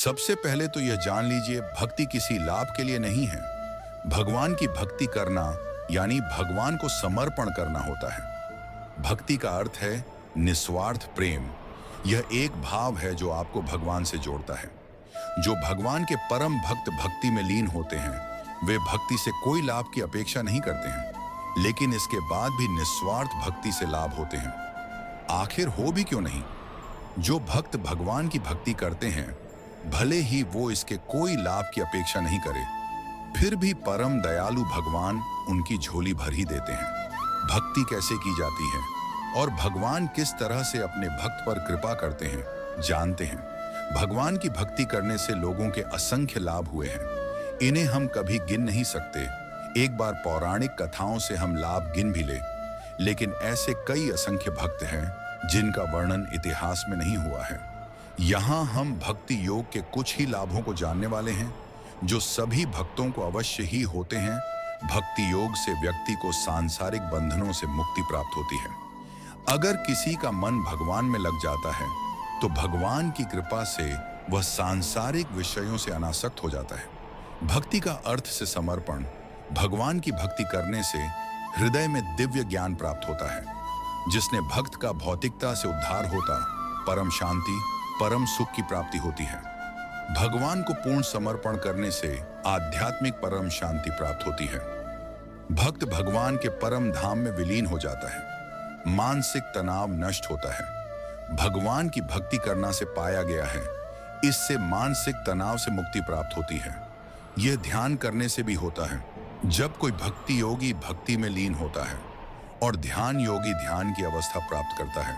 सबसे पहले तो यह जान लीजिए, भक्ति किसी लाभ के लिए नहीं है। भगवान की भक्ति करना यानी भगवान को समर्पण करना होता है। भक्ति का अर्थ है निस्वार्थ प्रेम। यह एक भाव है जो आपको भगवान से जोड़ता है। जो भगवान के परम भक्त भक्ति में लीन होते हैं, वे भक्ति से कोई लाभ की अपेक्षा नहीं करते हैं, लेकिन इसके बाद भी निस्वार्थ भक्ति से लाभ होते हैं। आखिर हो भी क्यों नहीं? जो भक्त भगवान की भक्ति करते हैं, भले ही वो इसके कोई लाभ की अपेक्षा नहीं करे, फिर भी परम दयालु भगवान उनकी झोली भर ही देते हैं। भक्ति कैसे की जाती है और भगवान किस तरह से अपने भक्त पर कृपा करते हैं, जानते हैं। भगवान की भक्ति करने से लोगों के असंख्य लाभ हुए हैं। इन्हें हम कभी गिन नहीं सकते। एक बार पौराणिक कथाओं से हम लाभ गिन भी ले, लेकिन ऐसे कई असंख्य भक्त हैं जिनका वर्णन इतिहास में नहीं हुआ है। यहाँ हम भक्ति योग के कुछ ही लाभों को जानने वाले हैं, जो सभी भक्तों को अवश्य ही होते हैं। भक्ति योग से व्यक्ति को सांसारिक बंधनों से मुक्ति प्राप्त होती है। अगर किसी का मन भगवान में लग जाता है, तो भगवान की कृपा से वह सांसारिक विषयों से अनासक्त हो जाता है। भक्ति का अर्थ से समर्पण। भगवान की भक्ति करने से हृदय में दिव्य ज्ञान प्राप्त होता है, जिसने भक्त का भौतिकता से उद्धार होता, परम शांति, परम सुख की प्राप्ति होती है। भगवान को पूर्ण समर्पण करने से आध्यात्मिक परम शांति प्राप्त होती है। भक्त भगवान के परम धाम में विलीन हो जाता है। मानसिक तनाव नष्ट होता है। भगवान की भक्ति करना से पाया गया है, इससे मानसिक तनाव से मुक्ति प्राप्त होती है। यह ध्यान करने से भी होता है। जब कोई भक्ति योगी भक्ति में लीन होता है और ध्यान योगी ध्यान की अवस्था प्राप्त करता है,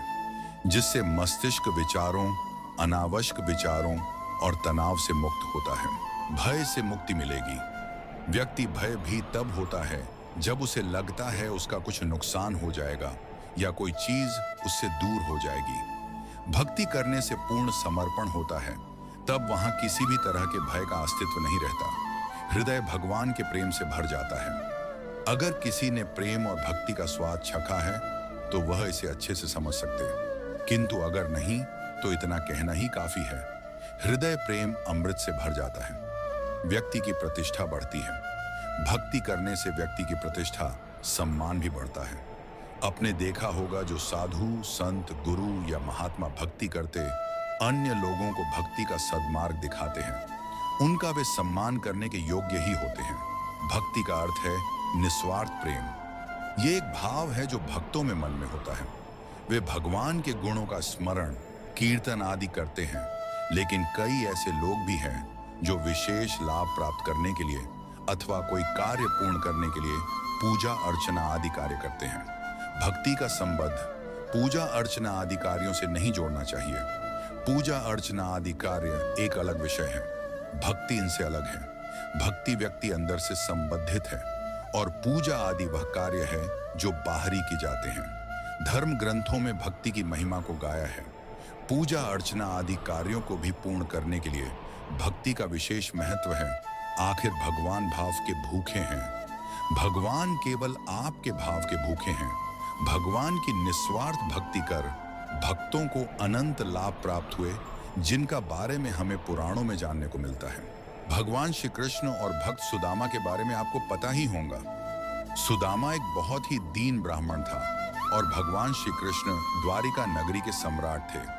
जिससे मस्तिष्क विचारों, अनावश्यक विचारों और तनाव से मुक्त होता है। भय से मुक्ति मिलेगी। व्यक्ति भय भी तब होता है जब उसे लगता है उसका कुछ नुकसान हो जाएगा या कोई चीज उससे दूर हो जाएगी। भक्ति करने से पूर्ण समर्पण होता है, तब वहां किसी भी तरह के भय का अस्तित्व नहीं रहता। हृदय भगवान के प्रेम से भर जाता है। अगर किसी ने प्रेम और भक्ति का स्वाद चखा है, तो वह इसे अच्छे से समझ सकते हैं, किंतु अगर नहीं, तो इतना कहना ही काफी है। हृदय प्रेम अमृत से भर जाता है। व्यक्ति की प्रतिष्ठा बढ़ती है। भक्ति करने से व्यक्ति की प्रतिष्ठा, सम्मान भी बढ़ता है। आपने देखा होगा, जो साधु, संत, गुरु या महात्मा भक्ति करते, अन्य लोगों को भक्ति का सद्मार्ग दिखाते हैं, उनका वे सम्मान करने के योग्य ही होते हैं। भक्ति का अर्थ है निस्वार्थ प्रेम। ये एक भाव है जो भक्तों में मन में होता है। वे भगवान के गुणों का स्मरण, कीर्तन आदि करते हैं, लेकिन कई ऐसे लोग भी हैं जो विशेष लाभ प्राप्त करने के लिए अथवा कोई कार्य पूर्ण करने के लिए पूजा अर्चना आदि कार्य करते हैं। भक्ति का संबंध पूजा अर्चना आदि कार्यों से नहीं जोड़ना चाहिए। पूजा अर्चना आदि कार्य एक अलग विषय है, भक्ति इनसे अलग है। भक्ति व्यक्ति अंदर से संबंधित है और पूजा आदि वह कार्य है जो बाहरी की जाते हैं। धर्म ग्रंथों में भक्ति की महिमा को गाया है। पूजा अर्चना आदि कार्यों को भी पूर्ण करने के लिए भक्ति का विशेष महत्व है। आखिर भगवान भाव के भूखे हैं। भगवान केवल आपके भाव के भूखे हैं। भगवान की निस्वार्थ भक्ति कर भक्तों को अनंत लाभ प्राप्त हुए, जिनका बारे में हमें पुराणों में जानने को मिलता है। भगवान श्री कृष्ण और भक्त सुदामा के बारे में आपको पता ही होगा। सुदामा एक बहुत ही दीन ब्राह्मण था और भगवान श्री कृष्ण द्वारिका नगरी के सम्राट थे।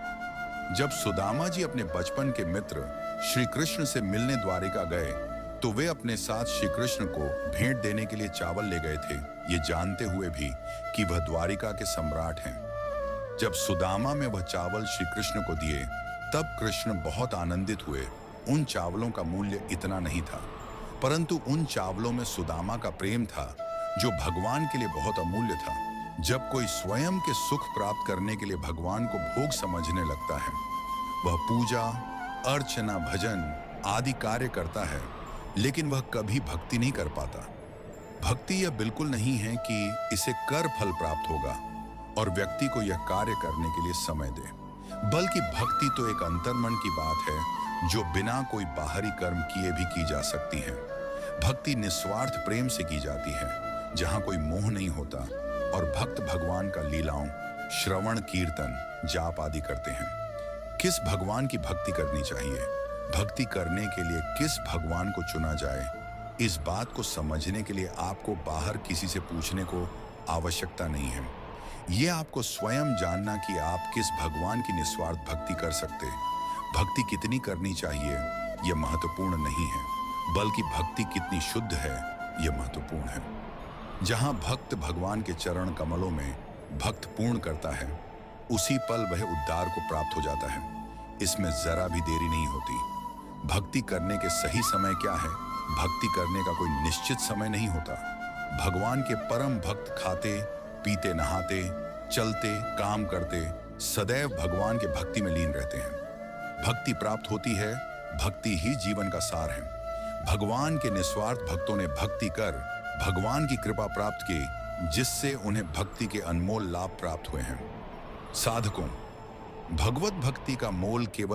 जब सुदामा जी अपने बचपन के मित्र श्री कृष्ण से मिलने द्वारिका गए, तो वे अपने साथ श्री कृष्ण को भेंट देने के लिए चावल ले गए थे, ये जानते हुए भी कि वह द्वारिका के सम्राट हैं। जब सुदामा में वह चावल श्री कृष्ण को दिए, तब कृष्ण बहुत आनंदित हुए। उन चावलों का मूल्य इतना नहीं था, परंतु उन चावलों में सुदामा का प्रेम था, जो भगवान के लिए बहुत अमूल्य था। जब कोई स्वयं के सुख प्राप्त करने के लिए भगवान को भोग समझने लगता है, वह पूजा अर्चना भजन आदि कार्य करता है, लेकिन वह कभी भक्ति नहीं कर पाता। भक्ति यह बिल्कुल नहीं है कि इसे कर फल प्राप्त होगा और व्यक्ति को यह कार्य करने के लिए समय दे, बल्कि भक्ति तो एक अंतर्मन की बात है, जो बिना कोई बाहरी कर्म किए भी की जा सकती है। भक्ति निस्वार्थ प्रेम से की जाती है, जहाँ कोई मोह नहीं होता और भक्त भगवान का लीलाओं, श्रवण, कीर्तन, जाप आदि करते हैं। किस भगवान की भक्ति करनी चाहिए? भक्ति करने के लिए किस भगवान को चुना जाए, इस बात को समझने के लिए आपको बाहर किसी से पूछने को आवश्यकता नहीं है। ये आपको स्वयं जानना कि आप किस भगवान की निस्वार्थ भक्ति कर सकते। भक्ति कितनी करनी चाहिए यह महत्वपूर्ण नहीं है, बल्कि भक्ति कितनी शुद्ध है यह महत्वपूर्ण है। जहां भक्त भगवान के चरण कमलों में भक्त पूर्ण करता है, उसी पल वह उद्धार को प्राप्त हो जाता है। इसमें जरा भी देरी नहीं होती। भक्ति करने के सही समय क्या है? भक्ति करने का कोई निश्चित समय नहीं होता। भगवान के परम भक्त खाते पीते, नहाते, चलते, काम करते, सदैव भगवान के भक्ति में लीन रहते हैं। भक्ति प्राप्त होती है, भक्ति ही जीवन का सार है। भगवान के निस्वार्थ भक्तों ने भक्ति कर भगवान की कृपा प्राप्त की, जिससे उन्हें भक्ति के अनमोल लाभ प्राप्त हुए हैं। साधकों, भगवत भक्ति का मोल केवल